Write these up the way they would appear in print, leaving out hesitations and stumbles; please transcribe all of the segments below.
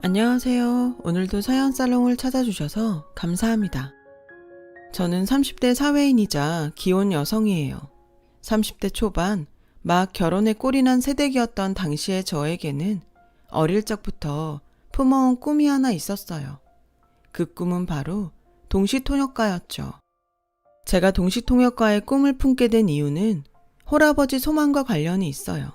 안녕하세요. 오늘도 사연살롱을 찾아주셔서 감사합니다. 저는 30대 사회인이자 기혼 여성이에요. 30대 초반, 막 결혼에 꼴이 난 새댁이었던 당시의 저에게는 어릴 적부터 품어온 꿈이 하나 있었어요. 그 꿈은 바로 동시통역가였죠. 제가 동시통역가의 꿈을 품게 된 이유는 홀아버지 소망과 관련이 있어요.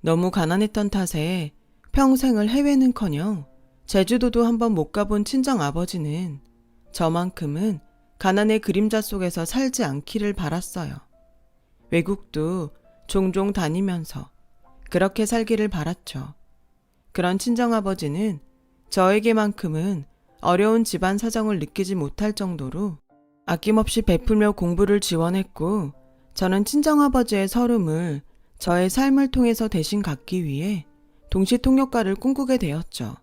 너무 가난했던 탓에 평생을 해외는커녕 제주도도 한번 못 가본 친정 아버지는 저만큼은 가난의 그림자 속에서 살지 않기를 바랐어요. 외국도 종종 다니면서 그렇게 살기를 바랐죠. 그런 친정아버지는 저에게만큼은 어려운 집안 사정을 느끼지 못할 정도로 아낌없이 베풀며 공부를 지원했고, 저는 친정아버지의 서름을 저의 삶을 통해서 대신 갚기 위해 동시통역가를 꿈꾸게 되었죠.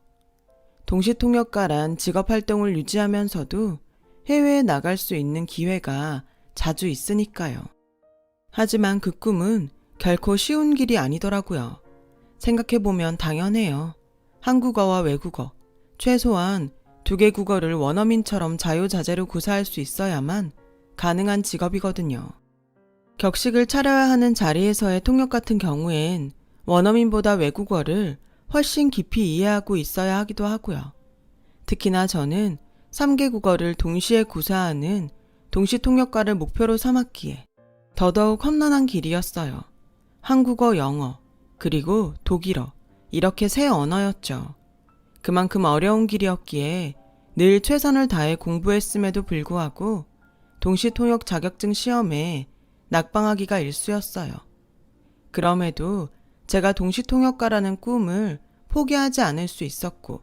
동시통역가란 직업활동을 유지하면서도 해외에 나갈 수 있는 기회가 자주 있으니까요. 하지만 그 꿈은 결코 쉬운 길이 아니더라고요. 생각해보면 당연해요. 한국어와 외국어, 최소한 2개 국어를 원어민처럼 자유자재로 구사할 수 있어야만 가능한 직업이거든요. 격식을 차려야 하는 자리에서의 통역 같은 경우엔 원어민보다 외국어를 훨씬 깊이 이해하고 있어야 하기도 하고요. 특히나 저는 3개 국어를 동시에 구사하는 동시통역가를 목표로 삼았기에 더더욱 험난한 길이었어요. 한국어, 영어, 그리고 독일어, 이렇게 3언어였죠. 그만큼 어려운 길이었기에 늘 최선을 다해 공부했음에도 불구하고 동시통역 자격증 시험에 낙방하기가 일쑤였어요. 그럼에도 제가 동시통역가라는 꿈을 포기하지 않을 수 있었고,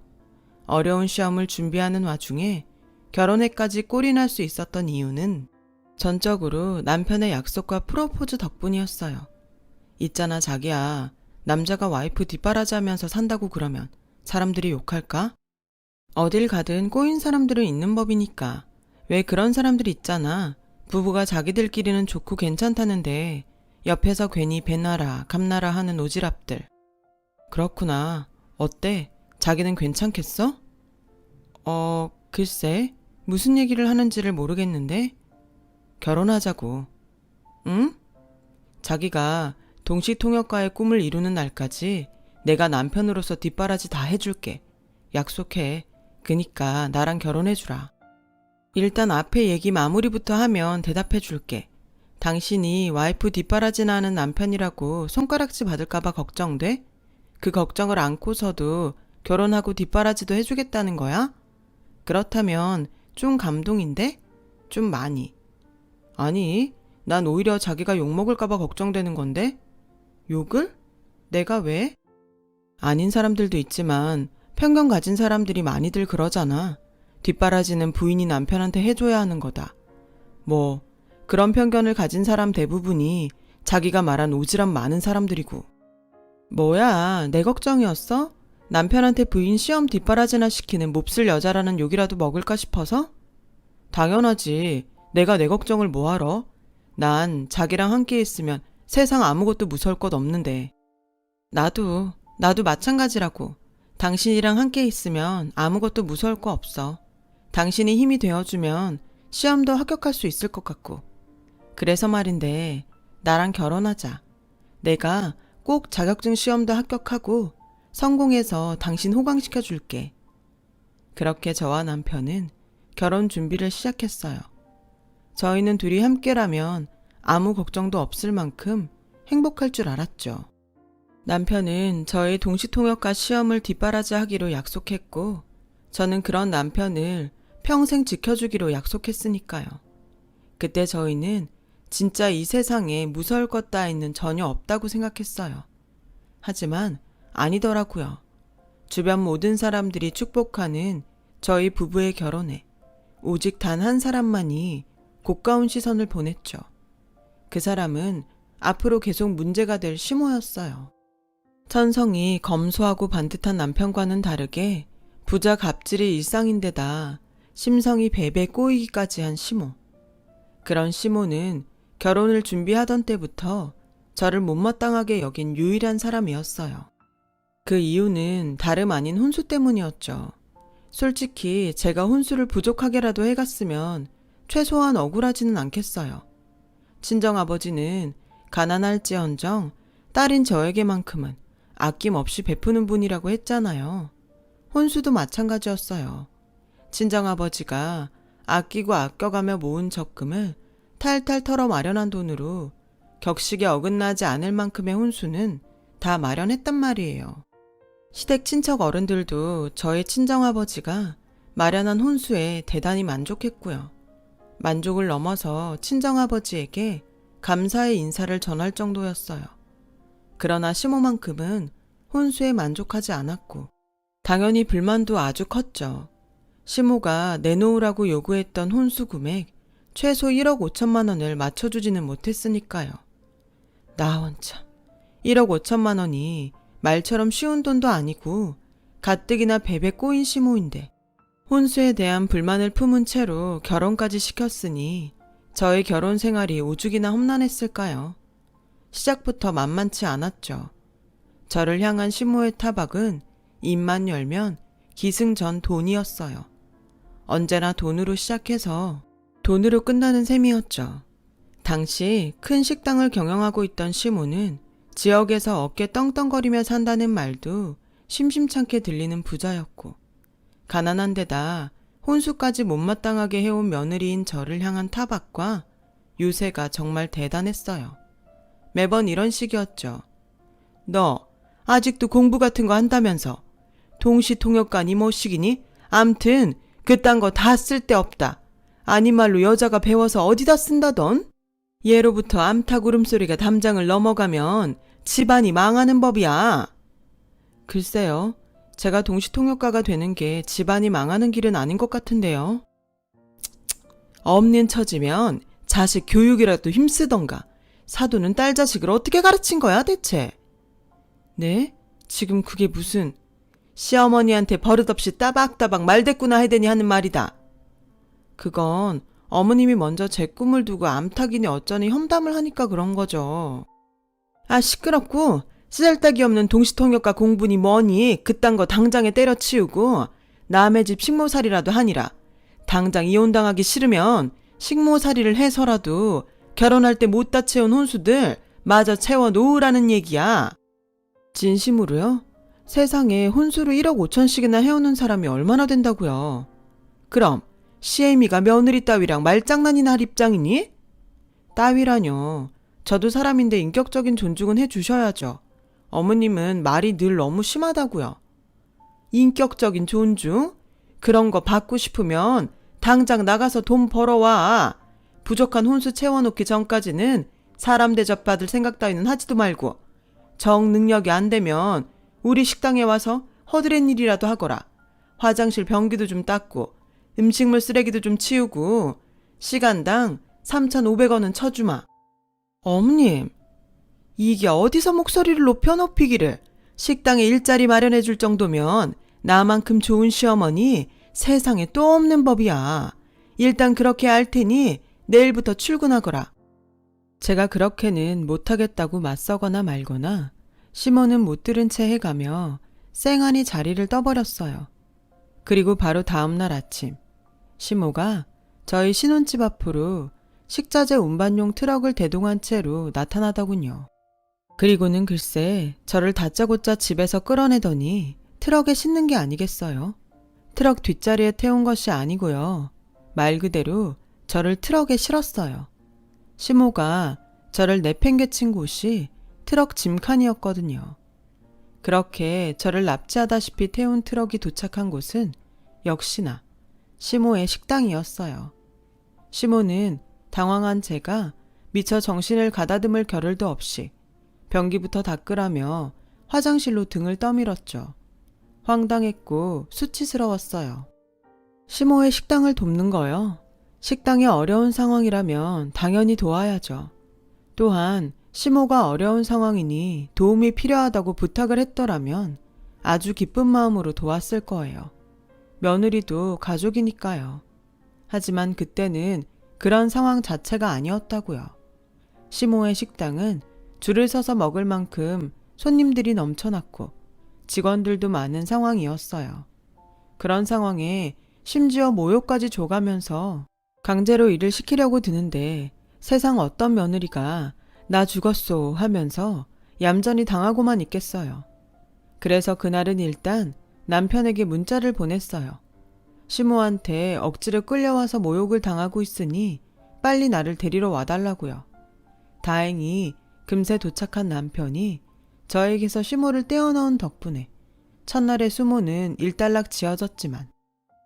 어려운 시험을 준비하는 와중에 결혼에까지 꼴이 날 수 있었던 이유는 전적으로 남편의 약속과 프로포즈 덕분이었어요. 있잖아 자기야, 남자가 와이프 뒷바라지하면서 산다고 그러면 사람들이 욕할까? 어딜 가든 꼬인 사람들은 있는 법이니까. 왜 그런 사람들 있잖아. 부부가 자기들끼리는 좋고 괜찮다는데 옆에서 괜히 배나라 감나라 하는 오지랖들. 그렇구나. 어때? 자기는 괜찮겠어? 글쎄, 무슨 얘기를 하는지를 모르겠는데. 결혼하자고. 응? 자기가 동시통역가의 꿈을 이루는 날까지 내가 남편으로서 뒷바라지 다 해줄게. 약속해. 그니까 나랑 결혼해주라. 일단 앞에 얘기 마무리부터 하면 대답해줄게. 당신이 와이프 뒷바라지나 하는 남편이라고 손가락질 받을까봐 걱정돼? 그 걱정을 안고서도 결혼하고 뒷바라지도 해주겠다는 거야? 그렇다면 좀 감동인데? 좀 많이. 아니, 난 오히려 자기가 욕먹을까봐 걱정되는 건데? 욕을? 내가 왜? 아닌 사람들도 있지만 편견 가진 사람들이 많이들 그러잖아. 뒷바라지는 부인이 남편한테 해줘야 하는 거다. 뭐 그런 편견을 가진 사람 대부분이 자기가 말한 오지랖 많은 사람들이고. 뭐야, 내 걱정이었어? 남편한테 부인 시험 뒷바라지나 시키는 몹쓸 여자라는 욕이라도 먹을까 싶어서? 당연하지. 내가 내 걱정을 뭐하러? 난 자기랑 함께 있으면 세상 아무것도 무서울 것 없는데. 나도 마찬가지라고. 당신이랑 함께 있으면 아무것도 무서울 거 없어. 당신이 힘이 되어주면 시험도 합격할 수 있을 것 같고. 그래서 말인데, 나랑 결혼하자. 내가 꼭 자격증 시험도 합격하고 성공해서 당신 호강시켜줄게. 그렇게 저와 남편은 결혼 준비를 시작했어요. 저희는 둘이 함께라면 아무 걱정도 없을 만큼 행복할 줄 알았죠. 남편은 저의 동시통역가 시험을 뒷바라지하기로 약속했고, 저는 그런 남편을 평생 지켜주기로 약속했으니까요. 그때 저희는 진짜 이 세상에 무서울 것 따위는 전혀 없다고 생각했어요. 하지만 아니더라고요. 주변 모든 사람들이 축복하는 저희 부부의 결혼에 오직 단 한 사람만이 고가운 시선을 보냈죠. 그 사람은 앞으로 계속 문제가 될 시모였어요. 천성이 검소하고 반듯한 남편과는 다르게 부자 갑질이 일상인데다 심성이 배배 꼬이기까지 한 시모. 그런 시모는 결혼을 준비하던 때부터 저를 못마땅하게 여긴 유일한 사람이었어요. 그 이유는 다름 아닌 혼수 때문이었죠. 솔직히 제가 혼수를 부족하게라도 해갔으면 최소한 억울하지는 않겠어요. 친정아버지는 가난할지언정 딸인 저에게만큼은 아낌없이 베푸는 분이라고 했잖아요. 혼수도 마찬가지였어요. 친정아버지가 아끼고 아껴가며 모은 적금을 탈탈 털어 마련한 돈으로 격식에 어긋나지 않을 만큼의 혼수는 다 마련했단 말이에요. 시댁 친척 어른들도 저의 친정아버지가 마련한 혼수에 대단히 만족했고요. 만족을 넘어서 친정아버지에게 감사의 인사를 전할 정도였어요. 그러나 시모만큼은 혼수에 만족하지 않았고 당연히 불만도 아주 컸죠. 시모가 내놓으라고 요구했던 혼수 금액 최소 1억 5천만 원을 맞춰주지는 못했으니까요. 나 혼자 1억 5천만 원이 말처럼 쉬운 돈도 아니고 가뜩이나 베베 꼬인 시모인데 혼수에 대한 불만을 품은 채로 결혼까지 시켰으니 저의 결혼 생활이 오죽이나 험난했을까요? 시작부터 만만치 않았죠. 저를 향한 시모의 타박은 입만 열면 기승전 돈이었어요. 언제나 돈으로 시작해서 돈으로 끝나는 셈이었죠. 당시 큰 식당을 경영하고 있던 시모는 지역에서 어깨 떵떵거리며 산다는 말도 심심찮게 들리는 부자였고 가난한 데다 혼수까지 못마땅하게 해온 며느리인 저를 향한 타박과 유세가 정말 대단했어요. 매번 이런 식이었죠. 너 아직도 공부 같은 거 한다면서 동시통역관이 뭐시기니? 암튼 그딴 거 다 쓸데없다. 아니 말로 여자가 배워서 어디다 쓴다던? 예로부터 암탉 울음소리가 담장을 넘어가면 집안이 망하는 법이야. 글쎄요. 제가 동시통역가가 되는 게 집안이 망하는 길은 아닌 것 같은데요. 없는 처지면 자식 교육이라도 힘쓰던가. 사돈은 딸 자식을 어떻게 가르친 거야 대체? 네? 지금 그게 무슨 시어머니한테 버릇없이 따박따박 말대꾸나 해대니 하는 말이다. 그건 어머님이 먼저 제 꿈을 두고 암탉이니 어쩌니 험담을 하니까 그런 거죠. 아 시끄럽고 쓰잘데기 없는 동시통역과 공부니 뭐니 그딴 거 당장에 때려치우고 남의 집 식모살이라도 하니라. 당장 이혼당하기 싫으면 식모살이를 해서라도 결혼할 때 못다 채운 혼수들 마저 채워놓으라는 얘기야. 진심으로요? 세상에 혼수를 1억 5천씩이나 해오는 사람이 얼마나 된다고요. 그럼 시애미가 며느리 따위랑 말장난이나 할 입장이니? 따위라뇨. 저도 사람인데 인격적인 존중은 해주셔야죠. 어머님은 말이 늘 너무 심하다고요. 인격적인 존중? 그런 거 받고 싶으면 당장 나가서 돈 벌어와. 부족한 혼수 채워놓기 전까지는 사람 대접받을 생각 따위는 하지도 말고 정 능력이 안 되면 우리 식당에 와서 허드렛 일이라도 하거라. 화장실 변기도 좀 닦고 음식물 쓰레기도 좀 치우고 시간당 3,500원은 쳐주마. 어머님, 이게 어디서 목소리를 높이기를. 식당에 일자리 마련해 줄 정도면 나만큼 좋은 시어머니 세상에 또 없는 법이야. 일단 그렇게 할 테니 내일부터 출근하거라. 제가 그렇게는 못하겠다고 맞서거나 말거나 시모는 못 들은 채 해가며 쌩하니 자리를 떠버렸어요. 그리고 바로 다음날 아침 시모가 저희 신혼집 앞으로 식자재 운반용 트럭을 대동한 채로 나타나더군요. 그리고는 글쎄 저를 다짜고짜 집에서 끌어내더니 트럭에 싣는 게 아니겠어요? 트럭 뒷자리에 태운 것이 아니고요. 말 그대로 저를 트럭에 실었어요. 시모가 저를 내팽개친 곳이 트럭 짐칸이었거든요. 그렇게 저를 납치하다시피 태운 트럭이 도착한 곳은 역시나 시모의 식당이었어요. 시모는 당황한 제가 미처 정신을 가다듬을 겨를도 없이 변기부터 닦으라며 화장실로 등을 떠밀었죠. 황당했고 수치스러웠어요. 시모의 식당을 돕는 거요. 식당이 어려운 상황이라면 당연히 도와야죠. 또한 시모가 어려운 상황이니 도움이 필요하다고 부탁을 했더라면 아주 기쁜 마음으로 도왔을 거예요. 며느리도 가족이니까요. 하지만 그때는 그런 상황 자체가 아니었다고요. 시모의 식당은 줄을 서서 먹을 만큼 손님들이 넘쳐났고 직원들도 많은 상황이었어요. 그런 상황에 심지어 모욕까지 줘가면서 강제로 일을 시키려고 드는데 세상 어떤 며느리가 나 죽었소 하면서 얌전히 당하고만 있겠어요. 그래서 그날은 일단 남편에게 문자를 보냈어요. 시모한테 억지로 끌려와서 모욕을 당하고 있으니 빨리 나를 데리러 와달라고요. 다행히 금세 도착한 남편이 저에게서 시모를 떼어넣은 덕분에 첫날의 수모는 일단락 지어졌지만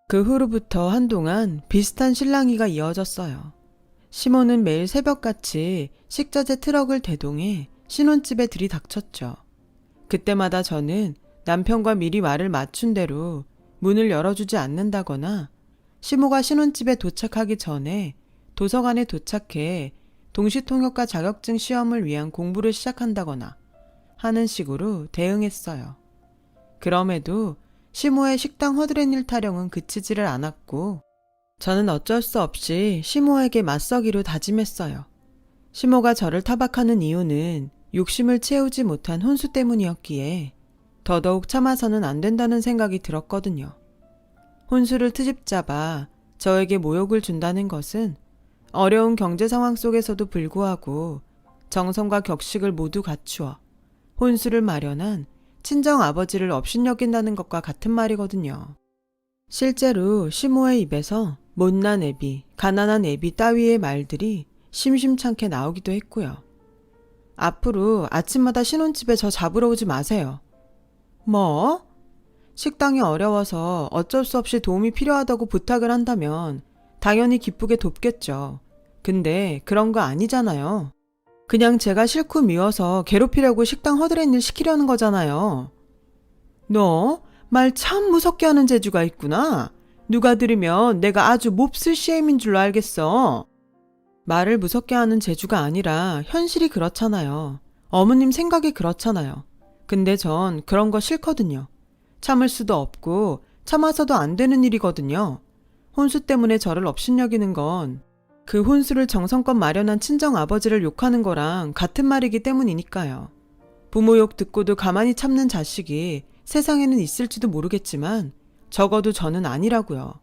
그 후로부터 한동안 비슷한 실랑이가 이어졌어요. 시모는 매일 새벽같이 식자재 트럭을 대동해 신혼집에 들이닥쳤죠. 그때마다 저는 남편과 미리 말을 맞춘 대로 문을 열어주지 않는다거나 시모가 신혼집에 도착하기 전에 도서관에 도착해 동시통역과 자격증 시험을 위한 공부를 시작한다거나 하는 식으로 대응했어요. 그럼에도 시모의 식당 허드렛일 타령은 그치지를 않았고 저는 어쩔 수 없이 시모에게 맞서기로 다짐했어요. 시모가 저를 타박하는 이유는 욕심을 채우지 못한 혼수 때문이었기에 더더욱 참아서는 안 된다는 생각이 들었거든요. 혼수를 트집잡아 저에게 모욕을 준다는 것은 어려운 경제 상황 속에서도 불구하고 정성과 격식을 모두 갖추어 혼수를 마련한 친정 아버지를 업신여긴다는 것과 같은 말이거든요. 실제로 시모의 입에서 못난 애비, 가난한 애비 따위의 말들이 심심찮게 나오기도 했고요. 앞으로 아침마다 신혼집에 저 잡으러 오지 마세요. 뭐? 식당이 어려워서 어쩔 수 없이 도움이 필요하다고 부탁을 한다면 당연히 기쁘게 돕겠죠. 근데 그런 거 아니잖아요. 그냥 제가 싫고 미워서 괴롭히려고 식당 허드렛일 시키려는 거잖아요. 너 말 참 무섭게 하는 재주가 있구나. 누가 들으면 내가 아주 몹쓸 시엠인 줄로 알겠어. 말을 무섭게 하는 재주가 아니라 현실이 그렇잖아요. 어머님 생각이 그렇잖아요. 근데 전 그런 거 싫거든요. 참을 수도 없고 참아서도 안 되는 일이거든요. 혼수 때문에 저를 업신여기는 건 그 혼수를 정성껏 마련한 친정 아버지를 욕하는 거랑 같은 말이기 때문이니까요. 부모 욕 듣고도 가만히 참는 자식이 세상에는 있을지도 모르겠지만 적어도 저는 아니라고요.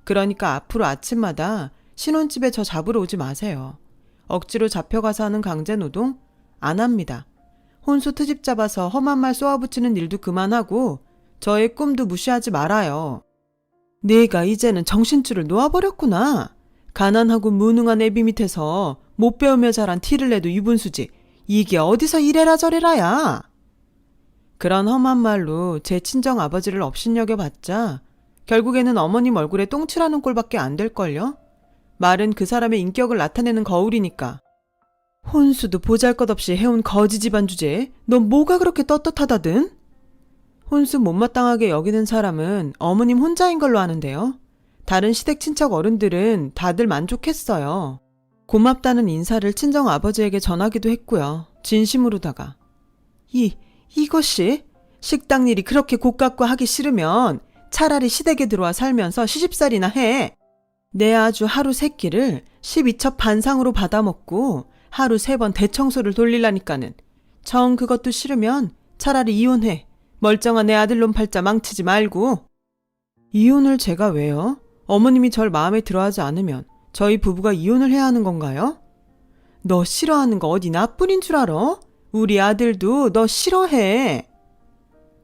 그러니까 앞으로 아침마다 신혼집에 저 잡으러 오지 마세요. 억지로 잡혀가서 하는 강제노동? 안 합니다. 혼수 트집 잡아서 험한 말 쏘아붙이는 일도 그만하고 저의 꿈도 무시하지 말아요. 네가 이제는 정신줄을 놓아버렸구나. 가난하고 무능한 애비 밑에서 못 배우며 자란 티를 내도 유분수지. 이게 어디서 이래라 저래라야. 그런 험한 말로 제 친정 아버지를 업신여겨봤자 결국에는 어머님 얼굴에 똥칠하는 꼴밖에 안 될걸요? 말은 그 사람의 인격을 나타내는 거울이니까. 혼수도 보잘것없이 해온 거지 집안 주제에 넌 뭐가 그렇게 떳떳하다든? 혼수 못마땅하게 여기는 사람은 어머님 혼자인 걸로 아는데요. 다른 시댁 친척 어른들은 다들 만족했어요. 고맙다는 인사를 친정 아버지에게 전하기도 했고요. 진심으로다가. 이것이 식당 일이 그렇게 고깝고 하기 싫으면 차라리 시댁에 들어와 살면서 시집살이나 해. 내 아주 하루 세 끼를 12첩 반상으로 받아먹고 하루 3번 대청소를 돌리라니까는. 정 그것도 싫으면 차라리 이혼해. 멀쩡한 내 아들놈 팔자 망치지 말고. 이혼을 제가 왜요? 어머님이 절 마음에 들어하지 않으면 저희 부부가 이혼을 해야 하는 건가요? 너 싫어하는 거 어디 나뿐인 줄 알아? 우리 아들도 너 싫어해.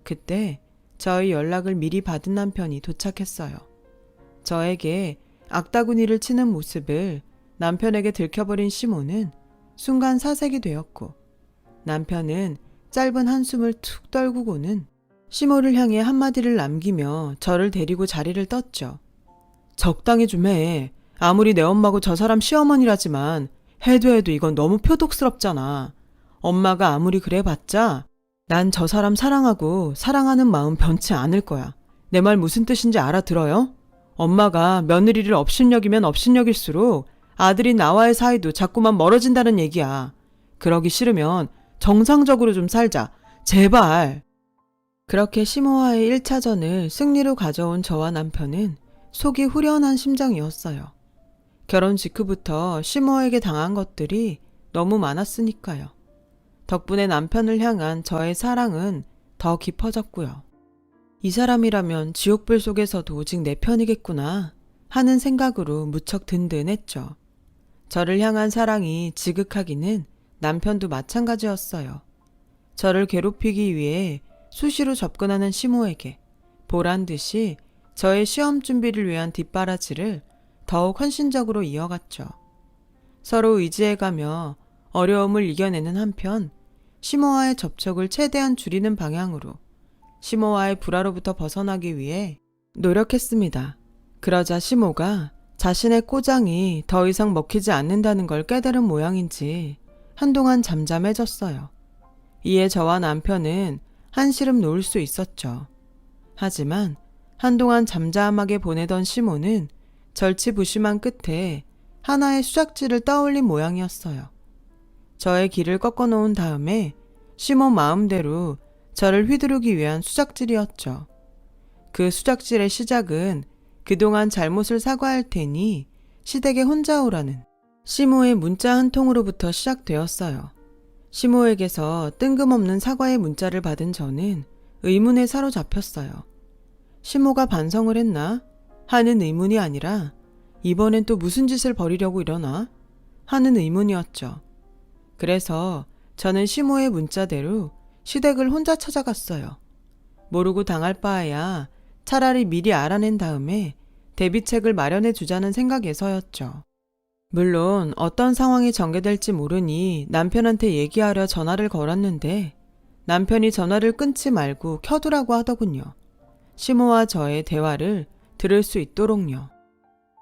그때 저희 연락을 미리 받은 남편이 도착했어요. 저에게 악다구니를 치는 모습을 남편에게 들켜버린 시모는 순간 사색이 되었고 남편은 짧은 한숨을 툭 떨구고는 시모를 향해 한마디를 남기며 저를 데리고 자리를 떴죠. 적당히 좀 해. 아무리 내 엄마고 저 사람 시어머니라지만 해도 이건 너무 표독스럽잖아. 엄마가 아무리 그래봤자 난 저 사람 사랑하고 사랑하는 마음 변치 않을 거야. 내 말 무슨 뜻인지 알아들어요? 엄마가 며느리를 업신여기면 업신여길수록 아들이 나와의 사이도 자꾸만 멀어진다는 얘기야. 그러기 싫으면 정상적으로 좀 살자. 제발. 그렇게 시모와의 1차전을 승리로 가져온 저와 남편은 속이 후련한 심정이었어요. 결혼 직후부터 시모에게 당한 것들이 너무 많았으니까요. 덕분에 남편을 향한 저의 사랑은 더 깊어졌고요. 이 사람이라면 지옥불 속에서도 오직 내 편이겠구나 하는 생각으로 무척 든든했죠. 저를 향한 사랑이 지극하기는 남편도 마찬가지였어요. 저를 괴롭히기 위해 수시로 접근하는 시모에게 보란듯이 저의 시험 준비를 위한 뒷바라지를 더욱 헌신적으로 이어갔죠. 서로 의지해가며 어려움을 이겨내는 한편 시모와의 접촉을 최대한 줄이는 방향으로 시모와의 불화로부터 벗어나기 위해 노력했습니다. 그러자 시모가 자신의 꼬장이 더 이상 먹히지 않는다는 걸 깨달은 모양인지 한동안 잠잠해졌어요. 이에 저와 남편은 한시름 놓을 수 있었죠. 하지만 한동안 잠잠하게 보내던 시모는 절치부심한 끝에 하나의 수작질을 떠올린 모양이었어요. 저의 길을 꺾어놓은 다음에 시모 마음대로 저를 휘두르기 위한 수작질이었죠. 그 수작질의 시작은 그동안 잘못을 사과할 테니 시댁에 혼자 오라는 시모의 문자 한 통으로부터 시작되었어요. 시모에게서 뜬금없는 사과의 문자를 받은 저는 의문에 사로잡혔어요. 시모가 반성을 했나? 하는 의문이 아니라 이번엔 또 무슨 짓을 벌이려고 이러나? 하는 의문이었죠. 그래서 저는 시모의 문자대로 시댁을 혼자 찾아갔어요. 모르고 당할 바에야 차라리 미리 알아낸 다음에 대비책을 마련해 주자는 생각에서였죠. 물론 어떤 상황이 전개될지 모르니 남편한테 얘기하려 전화를 걸었는데 남편이 전화를 끊지 말고 켜두라고 하더군요. 시모와 저의 대화를 들을 수 있도록요.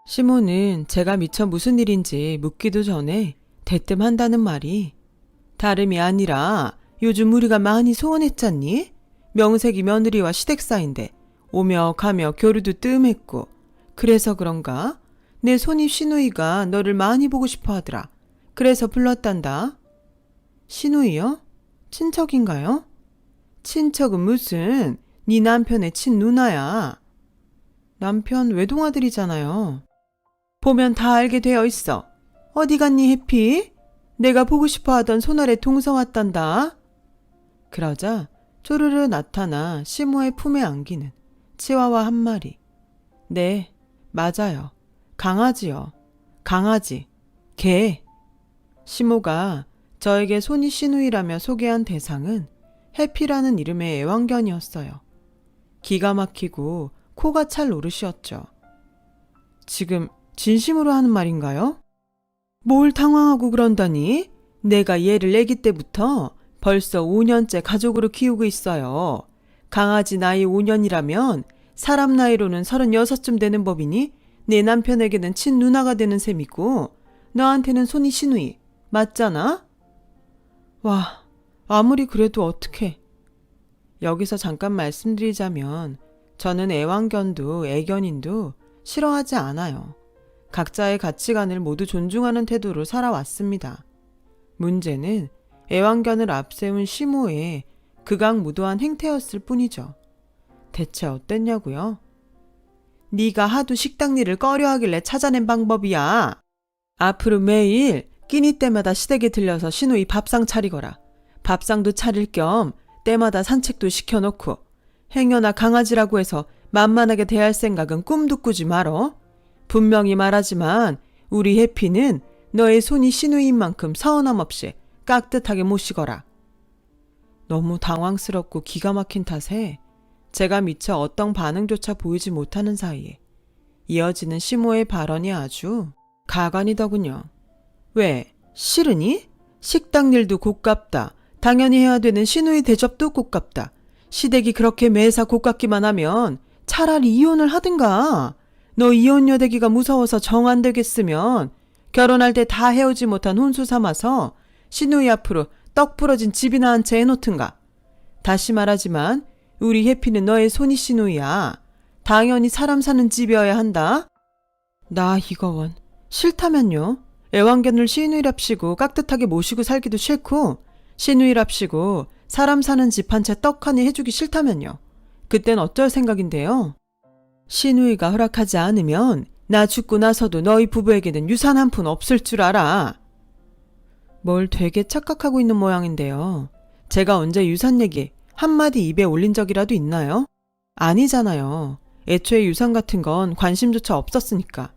시모는 제가 미처 무슨 일인지 묻기도 전에 대뜸 한다는 말이 다름이 아니라 요즘 우리가 많이 소원했잖니? 명색이 며느리와 시댁 사이인데 오며 가며 교류도 뜸했고 그래서 그런가? 내 손이 시누이가 너를 많이 보고 싶어 하더라. 그래서 불렀단다. 시누이요? 친척인가요? 친척은 무슨 네 남편의 친누나야. 남편 외동아들이잖아요. 보면 다 알게 되어 있어. 어디 갔니 해피? 내가 보고 싶어 하던 손아래 동서 왔단다. 그러자 쪼르르 나타나 시모의 품에 안기는 치와와 한 마리. 네, 맞아요. 강아지요. 강아지. 개. 시모가 저에게 손이 시누이라며 소개한 대상은 해피라는 이름의 애완견이었어요. 기가 막히고 코가 찰 노릇이었죠. 지금 진심으로 하는 말인가요? 뭘 당황하고 그런다니? 내가 얘를 아기 때부터 벌써 5년째 가족으로 키우고 있어요. 강아지 나이 5년이라면 사람 나이로는 36쯤 되는 법이니 내 남편에게는 친누나가 되는 셈이고 너한테는 손이 시누이. 맞잖아? 와, 아무리 그래도 어떡해. 여기서 잠깐 말씀드리자면 저는 애완견도 애견인도 싫어하지 않아요. 각자의 가치관을 모두 존중하는 태도로 살아왔습니다. 문제는 애완견을 앞세운 시모의 극악무도한 행태였을 뿐이죠. 대체 어땠냐고요? 네가 하도 식당 일을 꺼려하길래 찾아낸 방법이야. 앞으로 매일 끼니 때마다 시댁에 들려서 시누이 밥상 차리거라. 밥상도 차릴 겸 때마다 산책도 시켜놓고 행여나 강아지라고 해서 만만하게 대할 생각은 꿈도 꾸지 말어. 분명히 말하지만 우리 해피는 너의 손이 시누이인 만큼 서운함 없이 깍듯하게 모시거라. 너무 당황스럽고 기가 막힌 탓에 제가 미처 어떤 반응조차 보이지 못하는 사이에 이어지는 시모의 발언이 아주 가관이더군요. 왜? 싫으니? 식당 일도 곱깝다. 당연히 해야 되는 시누이 대접도 곱깝다. 시댁이 그렇게 매사 곱깝기만 하면 차라리 이혼을 하든가. 너 이혼녀 되기가 무서워서 정 안 되겠으면 결혼할 때 다 해오지 못한 혼수 삼아서 시누이 앞으로 떡 부러진 집이나 한 채 해놓든가. 다시 말하지만 우리 해피는 너의 손이 시누이야. 당연히 사람 사는 집이어야 한다. 나 이거원 싫다면요. 애완견을 시누이랍시고 깍듯하게 모시고 살기도 싫고 시누이랍시고 사람 사는 집 한 채 떡 하니 해주기 싫다면요. 그땐 어쩔 생각인데요. 시누이가 허락하지 않으면 나 죽고 나서도 너희 부부에게는 유산 한 푼 없을 줄 알아. 뭘 되게 착각하고 있는 모양인데요. 제가 언제 유산 얘기 한마디 입에 올린 적이라도 있나요? 아니잖아요. 애초에 유산 같은 건 관심조차 없었으니까.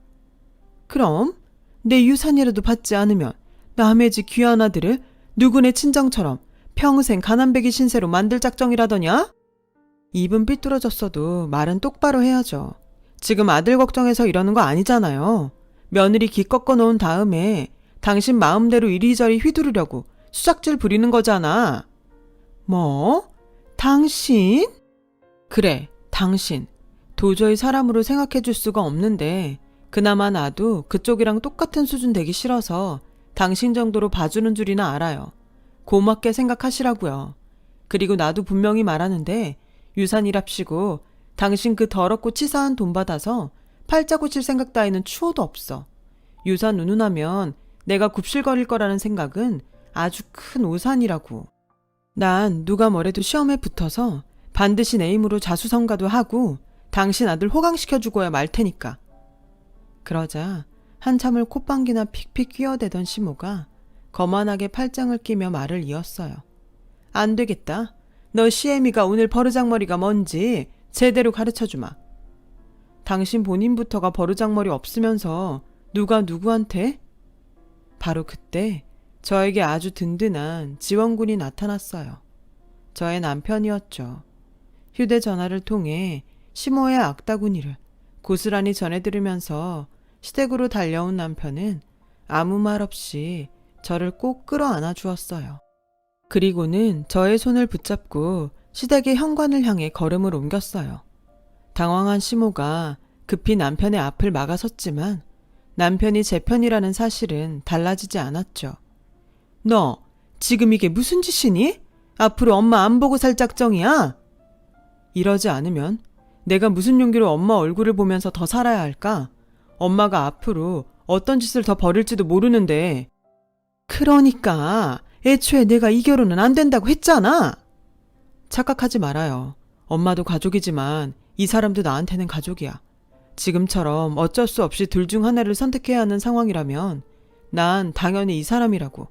그럼 내 유산이라도 받지 않으면 남의 집 귀한 아들을 누구네 친정처럼 평생 가난배기 신세로 만들 작정이라더냐? 입은 삐뚤어졌어도 말은 똑바로 해야죠. 지금 아들 걱정해서 이러는 거 아니잖아요. 며느리 기 꺾어 놓은 다음에 당신 마음대로 이리저리 휘두르려고 수작질 부리는 거잖아. 뭐? 당신? 그래, 당신. 도저히 사람으로 생각해 줄 수가 없는데 그나마 나도 그쪽이랑 똑같은 수준 되기 싫어서 당신 정도로 봐주는 줄이나 알아요. 고맙게 생각하시라고요. 그리고 나도 분명히 말하는데 유산이랍시고 당신 그 더럽고 치사한 돈 받아서 팔자 고칠 생각 따위는 추호도 없어. 유산 운운하면 내가 굽실거릴 거라는 생각은 아주 큰 오산이라고. 난 누가 뭐래도 시험에 붙어서 반드시 내 힘으로 자수성가도 하고 당신 아들 호강시켜주고야 말 테니까. 그러자 한참을 콧방귀나 픽픽 끼어대던 시모가 거만하게 팔짱을 끼며 말을 이었어요. 안 되겠다. 너 시애미가 오늘 버르장머리가 뭔지 제대로 가르쳐주마. 당신 본인부터가 버르장머리 없으면서 누가 누구한테? 바로 그때 저에게 아주 든든한 지원군이 나타났어요. 저의 남편이었죠. 휴대전화를 통해 시모의 악다구니를 고스란히 전해들으면서 시댁으로 달려온 남편은 아무 말 없이 저를 꼭 끌어안아 주었어요. 그리고는 저의 손을 붙잡고 시댁의 현관을 향해 걸음을 옮겼어요. 당황한 시모가 급히 남편의 앞을 막아섰지만 남편이 제 편이라는 사실은 달라지지 않았죠. 너 지금 이게 무슨 짓이니? 앞으로 엄마 안 보고 살 작정이야? 이러지 않으면 내가 무슨 용기로 엄마 얼굴을 보면서 더 살아야 할까? 엄마가 앞으로 어떤 짓을 더 벌일지도 모르는데. 그러니까 애초에 내가 이 결혼은 안 된다고 했잖아. 착각하지 말아요. 엄마도 가족이지만 이 사람도 나한테는 가족이야. 지금처럼 어쩔 수 없이 둘 중 하나를 선택해야 하는 상황이라면 난 당연히 이 사람이라고.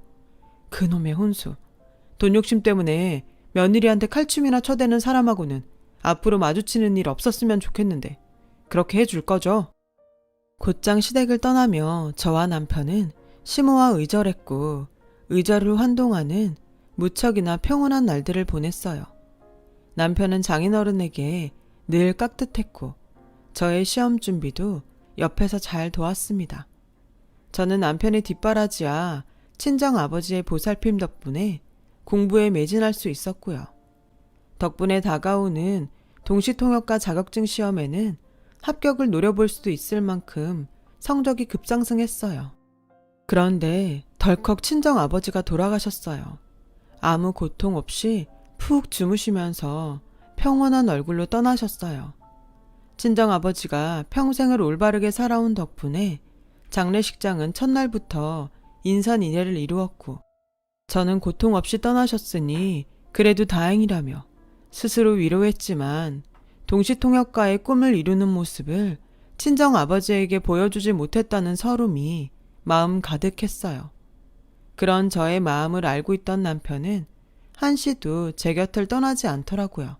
그놈의 혼수. 돈 욕심 때문에 며느리한테 칼춤이나 쳐대는 사람하고는 앞으로 마주치는 일 없었으면 좋겠는데 그렇게 해줄 거죠? 곧장 시댁을 떠나며 저와 남편은 시모와 의절했고 의절을 환동하는 무척이나 평온한 날들을 보냈어요. 남편은 장인어른에게 늘 깍듯했고 저의 시험 준비도 옆에서 잘 도왔습니다. 저는 남편의 뒷바라지와 친정아버지의 보살핌 덕분에 공부에 매진할 수 있었고요. 덕분에 다가오는 동시통역과 자격증 시험에는 합격을 노려볼 수도 있을 만큼 성적이 급상승했어요. 그런데 덜컥 친정아버지가 돌아가셨어요. 아무 고통 없이 푹 주무시면서 평온한 얼굴로 떠나셨어요. 친정아버지가 평생을 올바르게 살아온 덕분에 장례식장은 첫날부터 인산인해를 이루었고 저는 고통 없이 떠나셨으니 그래도 다행이라며 스스로 위로했지만 동시통역과의 꿈을 이루는 모습을 친정아버지에게 보여주지 못했다는 서름이 마음 가득했어요. 그런 저의 마음을 알고 있던 남편은 한시도 제 곁을 떠나지 않더라고요.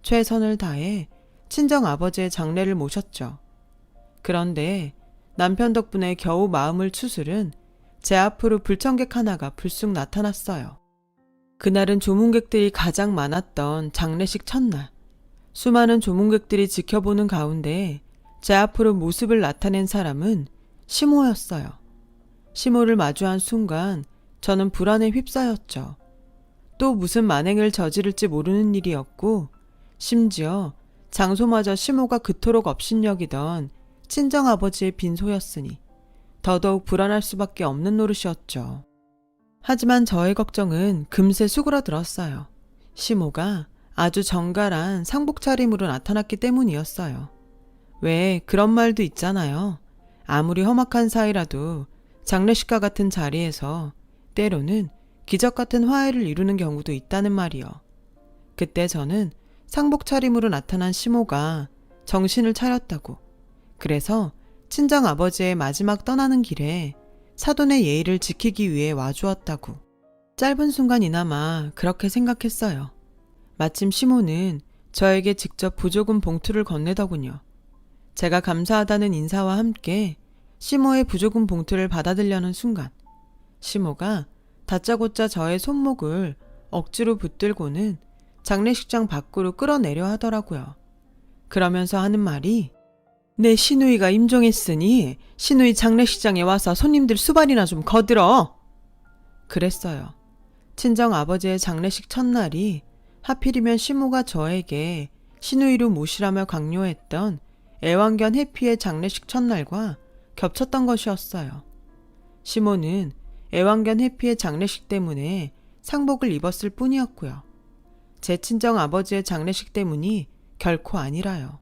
최선을 다해 친정아버지의 장례를 모셨죠. 그런데 남편 덕분에 겨우 마음을 추스른 제 앞으로 불청객 하나가 불쑥 나타났어요. 그날은 조문객들이 가장 많았던 장례식 첫날. 수많은 조문객들이 지켜보는 가운데 제 앞으로 모습을 나타낸 사람은 시모였어요. 시모를 마주한 순간 저는 불안에 휩싸였죠. 또 무슨 만행을 저지를지 모르는 일이었고 심지어 장소마저 시모가 그토록 업신여기던 친정아버지의 빈소였으니 더더욱 불안할 수밖에 없는 노릇이었죠. 하지만 저의 걱정은 금세 수그러들었어요. 시모가 아주 정갈한 상복 차림으로 나타났기 때문이었어요. 왜 그런 말도 있잖아요. 아무리 험악한 사이라도 장례식과 같은 자리에서 때로는 기적 같은 화해를 이루는 경우도 있다는 말이요. 그때 저는 상복 차림으로 나타난 시모가 정신을 차렸다고, 그래서 친정아버지의 마지막 떠나는 길에 사돈의 예의를 지키기 위해 와주었다고 짧은 순간이나마 그렇게 생각했어요. 마침 시모는 저에게 직접 부조금 봉투를 건네더군요. 제가 감사하다는 인사와 함께 시모의 부조금 봉투를 받아들려는 순간 시모가 다짜고짜 저의 손목을 억지로 붙들고는 장례식장 밖으로 끌어내려 하더라고요. 그러면서 하는 말이 내 시누이가 임종했으니 시누이 장례식장에 와서 손님들 수발이나 좀 거들어. 그랬어요. 친정 아버지의 장례식 첫날이 하필이면 시모가 저에게 시누이로 모시라며 강요했던 애완견 해피의 장례식 첫날과 겹쳤던 것이었어요. 시모는 애완견 해피의 장례식 때문에 상복을 입었을 뿐이었고요. 제 친정 아버지의 장례식 때문이 결코 아니라요.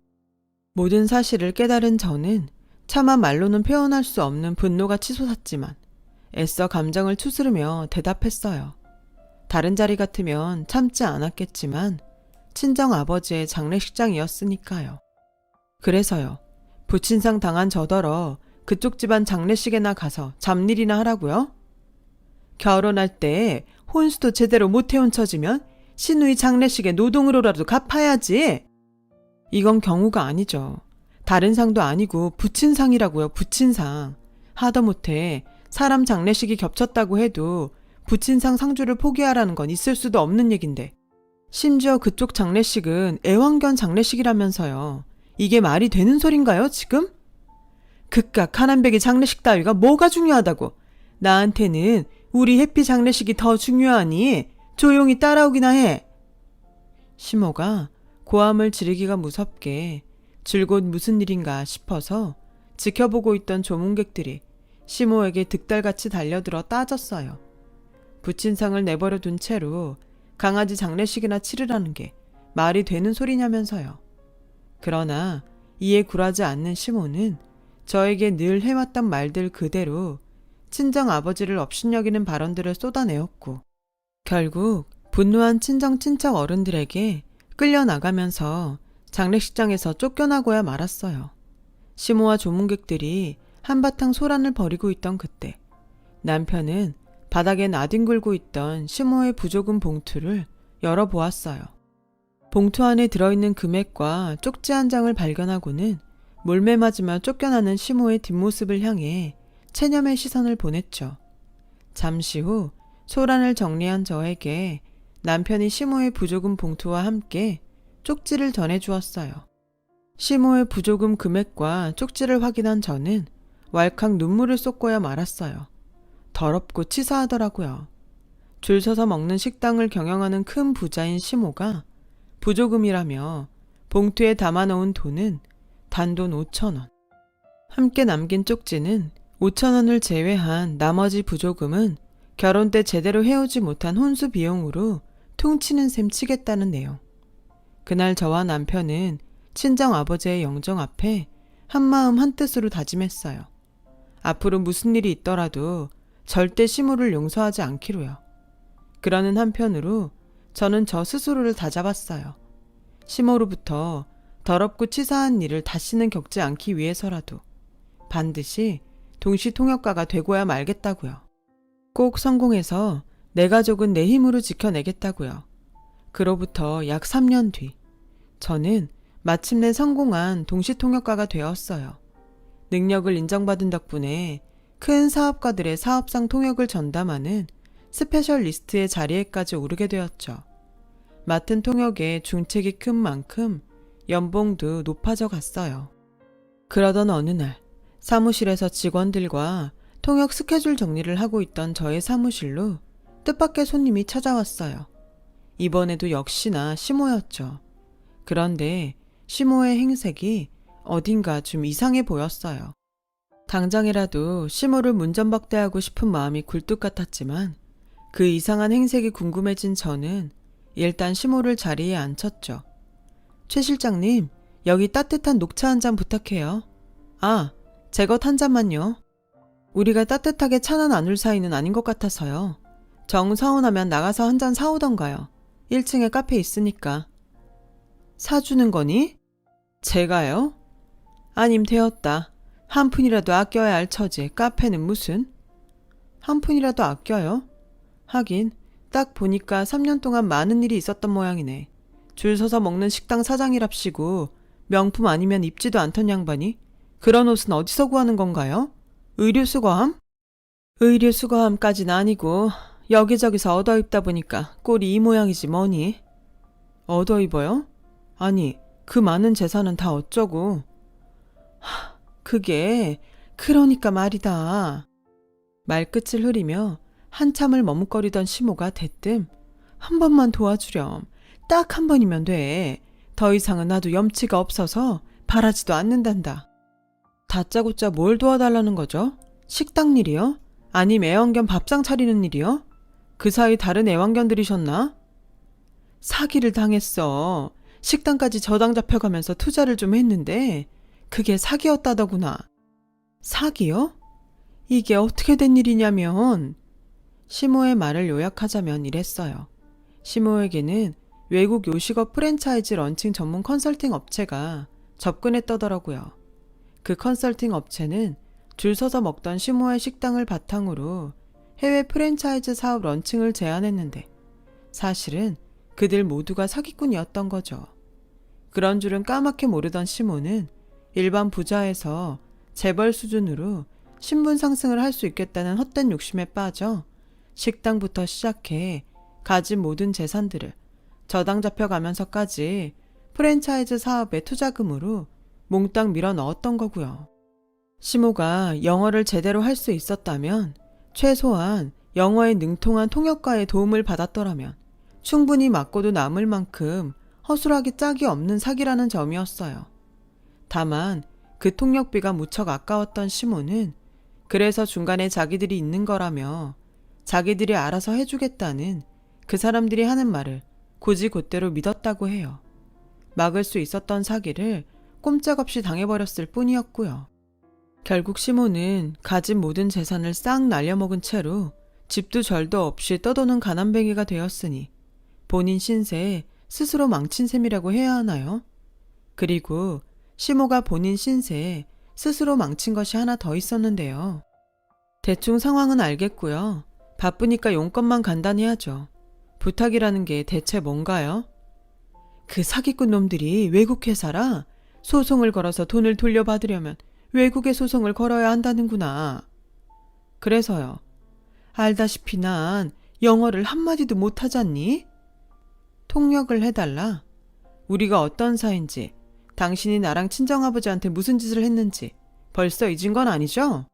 모든 사실을 깨달은 저는 차마 말로는 표현할 수 없는 분노가 치솟았지만 애써 감정을 추스르며 대답했어요. 다른 자리 같으면 참지 않았겠지만 친정 아버지의 장례식장이었으니까요. 그래서요. 부친상 당한 저더러 그쪽 집안 장례식에나 가서 잡일이나 하라고요? 결혼할 때 혼수도 제대로 못 해온 처지면 시누이 장례식에 노동으로라도 갚아야지. 이건 경우가 아니죠. 다른 상도 아니고 부친상이라고요. 부친상. 하다못해 사람 장례식이 겹쳤다고 해도 부친상 상주를 포기하라는 건 있을 수도 없는 얘긴데 심지어 그쪽 장례식은 애완견 장례식이라면서요. 이게 말이 되는 소린가요 지금? 그깟 하남백이 장례식 따위가 뭐가 중요하다고. 나한테는 우리 해피 장례식이 더 중요하니 조용히 따라오기나 해. 시모가 고함을 지르기가 무섭게 줄곧 무슨 일인가 싶어서 지켜보고 있던 조문객들이 시모에게 득달같이 달려들어 따졌어요. 부친상을 내버려 둔 채로 강아지 장례식이나 치르라는 게 말이 되는 소리냐면서요. 그러나 이에 굴하지 않는 시모는 저에게 늘 해왔던 말들 그대로 친정 아버지를 업신여기는 발언들을 쏟아내었고 결국 분노한 친정 친척 어른들에게 끌려나가면서 장례식장에서 쫓겨나고야 말았어요. 시모와 조문객들이 한바탕 소란을 벌이고 있던 그때 남편은 바닥에 나뒹굴고 있던 시모의 부조금 봉투를 열어보았어요. 봉투 안에 들어있는 금액과 쪽지 한 장을 발견하고는 몰매 맞으며 쫓겨나는 시모의 뒷모습을 향해 체념의 시선을 보냈죠. 잠시 후 소란을 정리한 저에게 남편이 시모의 부조금 봉투와 함께 쪽지를 전해주었어요. 시모의 부조금 금액과 쪽지를 확인한 저는 왈칵 눈물을 쏟고야 말았어요. 더럽고 치사하더라고요. 줄 서서 먹는 식당을 경영하는 큰 부자인 시모가 부조금이라며 봉투에 담아놓은 돈은 단돈 5,000원. 함께 남긴 쪽지는 5,000원을 제외한 나머지 부조금은 결혼 때 제대로 해오지 못한 혼수 비용으로 퉁치는 셈 치겠다는 내용. 그날 저와 남편은 친정 아버지의 영정 앞에 한마음 한뜻으로 다짐했어요. 앞으로 무슨 일이 있더라도 절대 시모를 용서하지 않기로요. 그러는 한편으로 저는 저 스스로를 다잡았어요. 시모로부터 더럽고 치사한 일을 다시는 겪지 않기 위해서라도 반드시 동시통역가가 되고야 말겠다고요. 꼭 성공해서 내 가족은 내 힘으로 지켜내겠다고요. 그로부터 약 3년 뒤 저는 마침내 성공한 동시통역가가 되었어요. 능력을 인정받은 덕분에 큰 사업가들의 사업상 통역을 전담하는 스페셜리스트의 자리에까지 오르게 되었죠. 맡은 통역의 중책이 큰 만큼 연봉도 높아져 갔어요. 그러던 어느 날 사무실에서 직원들과 통역 스케줄 정리를 하고 있던 저의 사무실로 뜻밖의 손님이 찾아왔어요. 이번에도 역시나 시모였죠. 그런데 시모의 행색이 어딘가 좀 이상해 보였어요. 당장이라도 시모를 문전박대하고 싶은 마음이 굴뚝 같았지만 그 이상한 행색이 궁금해진 저는 일단 시모를 자리에 앉혔죠. 최 실장님, 여기 따뜻한 녹차 한 잔 부탁해요. 아, 제 것 한 잔만요. 우리가 따뜻하게 차나 나눌 사이는 아닌 것 같아서요. 정 서운하면 나가서 한 잔 사오던가요. 1층에 카페 있으니까. 사주는 거니? 제가요? 아님 되었다. 한 푼이라도 아껴야 할 처지 카페는 무슨? 한 푼이라도 아껴요? 하긴 딱 보니까 3년 동안 많은 일이 있었던 모양이네. 줄 서서 먹는 식당 사장이랍시고 명품 아니면 입지도 않던 양반이 그런 옷은 어디서 구하는 건가요? 의류수거함? 의류수거함까진 아니고 여기저기서 얻어입다 보니까 꼴이 이 모양이지 뭐니. 얻어입어요? 아니, 그 많은 재산은 다 어쩌고. 그게 그러니까 말이다. 말끝을 흐리며 한참을 머뭇거리던 시모가 대뜸 한 번만 도와주렴. 딱 한 번이면 돼. 더 이상은 나도 염치가 없어서 바라지도 않는단다. 다짜고짜 뭘 도와달라는 거죠? 식당 일이요? 아님 애완견 밥상 차리는 일이요? 그 사이 다른 애완견들이셨나? 사기를 당했어. 식당까지 저당 잡혀가면서 투자를 좀 했는데 그게 사기였다더구나. 사기요? 이게 어떻게 된 일이냐면 시모의 말을 요약하자면 이랬어요. 시모에게는 외국 요식업 프랜차이즈 런칭 전문 컨설팅 업체가 접근했더더라고요. 그 컨설팅 업체는 줄 서서 먹던 시모의 식당을 바탕으로 해외 프랜차이즈 사업 런칭을 제안했는데 사실은 그들 모두가 사기꾼이었던 거죠. 그런 줄은 까맣게 모르던 시모는 일반 부자에서 재벌 수준으로 신분 상승을 할 수 있겠다는 헛된 욕심에 빠져 식당부터 시작해 가진 모든 재산들을 저당 잡혀가면서까지 프랜차이즈 사업의 투자금으로 몽땅 밀어 넣었던 거고요. 시모가 영어를 제대로 할 수 있었다면 최소한 영어에 능통한 통역가의 도움을 받았더라면 충분히 맞고도 남을 만큼 허술하기 짝이 없는 사기라는 점이었어요. 다만 그 통역비가 무척 아까웠던 시모는 그래서 중간에 자기들이 있는 거라며 자기들이 알아서 해주겠다는 그 사람들이 하는 말을 굳이 곧대로 믿었다고 해요. 막을 수 있었던 사기를 꼼짝없이 당해버렸을 뿐이었고요. 결국 시모는 가진 모든 재산을 싹 날려먹은 채로 집도 절도 없이 떠도는 가난뱅이가 되었으니 본인 신세에 스스로 망친 셈이라고 해야 하나요? 그리고 시모가 본인 신세에 스스로 망친 것이 하나 더 있었는데요. 대충 상황은 알겠고요. 바쁘니까 용건만 간단히 하죠. 부탁이라는 게 대체 뭔가요? 그 사기꾼 놈들이 외국 회사라 소송을 걸어서 돈을 돌려받으려면 외국에 소송을 걸어야 한다는구나. 그래서요. 알다시피 난 영어를 한마디도 못하잖니? 통역을 해달라. 우리가 어떤 사이인지, 당신이 나랑 친정아버지한테 무슨 짓을 했는지 벌써 잊은 건 아니죠?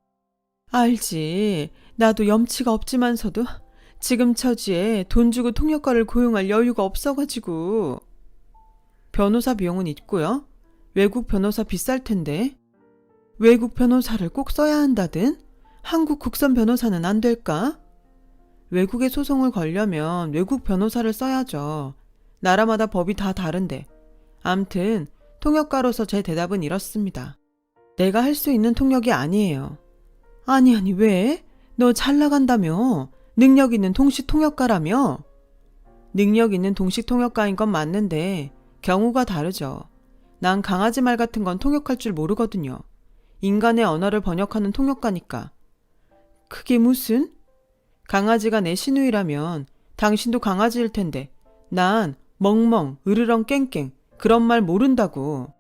알지. 나도 염치가 없지만서도 지금 처지에 돈 주고 통역가를 고용할 여유가 없어가지고. 변호사 비용은 있고요. 외국 변호사 비쌀 텐데. 외국 변호사를 꼭 써야 한다든? 한국 국선 변호사는 안 될까? 외국에 소송을 걸려면 외국 변호사를 써야죠. 나라마다 법이 다 다른데. 암튼 통역가로서 제 대답은 이렇습니다. 내가 할 수 있는 통역이 아니에요. 아니 왜? 너 잘 나간다며? 능력 있는 동시 통역가라며? 능력 있는 동시 통역가인 건 맞는데 경우가 다르죠. 난 강아지 말 같은 건 통역할 줄 모르거든요. 인간의 언어를 번역하는 통역가니까. 그게 무슨? 강아지가 내 시누이라면 당신도 강아지일 텐데 난 멍멍, 으르렁, 깽깽 그런 말 모른다고.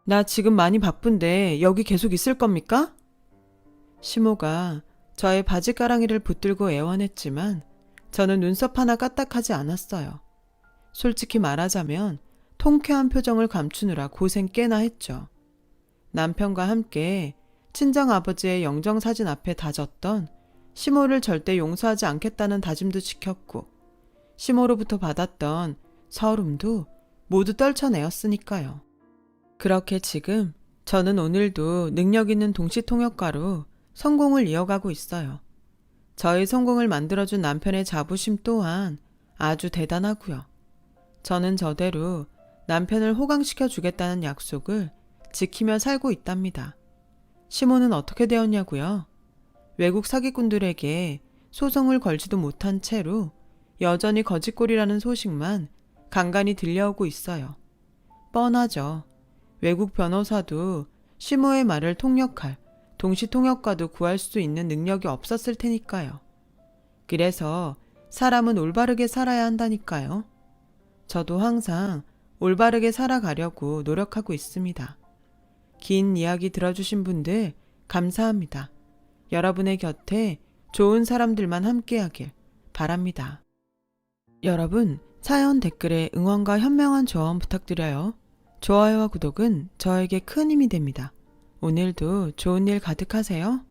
나 지금 많이 바쁜데 여기 계속 있을 겁니까? 시모가 저의 바지가랑이를 붙들고 애원했지만 저는 눈썹 하나 까딱하지 않았어요. 솔직히 말하자면 통쾌한 표정을 감추느라 고생 꽤나 했죠. 남편과 함께 친정아버지의 영정사진 앞에 다졌던 시모를 절대 용서하지 않겠다는 다짐도 지켰고 시모로부터 받았던 서름도 모두 떨쳐내었으니까요. 그렇게 지금 저는 오늘도 능력 있는 동시통역가로 성공을 이어가고 있어요. 저의 성공을 만들어준 남편의 자부심 또한 아주 대단하고요. 저는 저대로 남편을 호강시켜 주겠다는 약속을 지키며 살고 있답니다. 시모는 어떻게 되었냐고요? 외국 사기꾼들에게 소송을 걸지도 못한 채로 여전히 거짓골이라는 소식만 간간히 들려오고 있어요. 뻔하죠. 외국 변호사도 시모의 말을 통역할 동시통역가도 구할 수 있는 능력이 없었을 테니까요. 그래서 사람은 올바르게 살아야 한다니까요. 저도 항상 올바르게 살아가려고 노력하고 있습니다. 긴 이야기 들어주신 분들 감사합니다. 여러분의 곁에 좋은 사람들만 함께하길 바랍니다. 여러분, 사연 댓글에 응원과 현명한 조언 부탁드려요. 좋아요와 구독은 저에게 큰 힘이 됩니다. 오늘도 좋은 일 가득하세요.